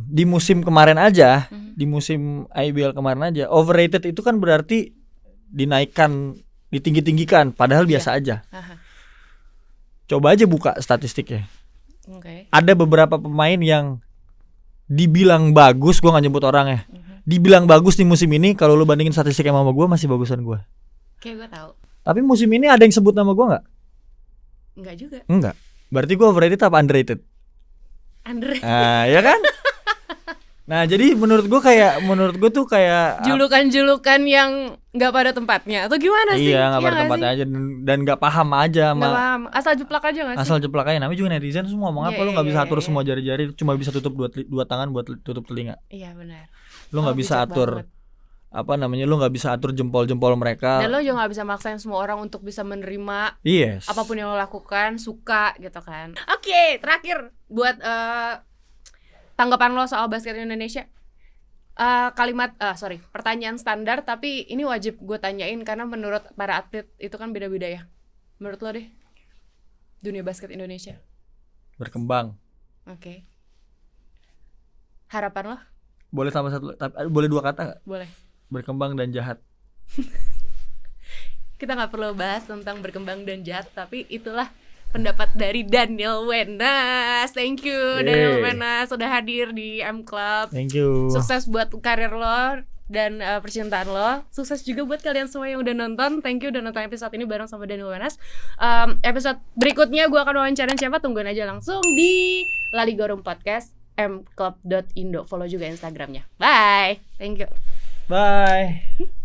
Di musim kemarin aja, di musim IBL kemarin aja, overrated itu kan berarti dinaikkan, ditinggi-tinggikan, padahal biasa aja. Coba aja buka statistiknya. Ada beberapa pemain yang dibilang bagus, gue nggak nyebut orangnya, dibilang bagus di musim ini. Kalau lu bandingin statistiknya sama gue, masih bagusan gue. Kayak gue tahu. Tapi musim ini ada yang sebut nama gue nggak? Enggak juga. Enggak. Berarti gue overrated apa underrated? Underrated. Nah, ya kan? Nah, jadi menurut gue tuh kayak julukan-julukan yang nggak pada tempatnya atau gimana sih? Iya, nggak pada tempatnya aja dan nggak paham aja. Nggak paham. Asal jeplak aja nggak sih? Asal jeplak aja. Namanya juga netizen semua ngomong apa, lu nggak bisa atur semua jari-jari, cuma bisa tutup dua tangan buat tutup telinga. Iya benar. Lu nggak bisa atur lu nggak bisa atur jempol-jempol mereka. Dan lo juga nggak bisa maksain semua orang untuk bisa menerima apapun yang lo lakukan, suka gitu kan. Oke, terakhir buat tanggapan lo soal basket Indonesia. Pertanyaan standar tapi ini wajib gue tanyain karena menurut para atlet itu kan beda-beda ya. Menurut lo deh, dunia basket Indonesia berkembang. Oke. Harapan lo? Boleh tambah satu, boleh dua kata nggak? Boleh. Berkembang dan jahat. Kita nggak perlu bahas tentang berkembang dan jahat, tapi itulah pendapat dari Daniel Wenas. Thank you Daniel Wenas sudah hadir di M Club. Thank you. Sukses buat karir lo dan percintaan lo. Sukses juga buat kalian semua yang udah nonton. Thank you udah nonton episode ini bareng sama Daniel Wenas. Episode berikutnya gue akan wawancarin siapa, tungguin aja langsung di Laligarum Podcast mclub.indo. Follow juga Instagramnya. Bye. Thank you. Bye.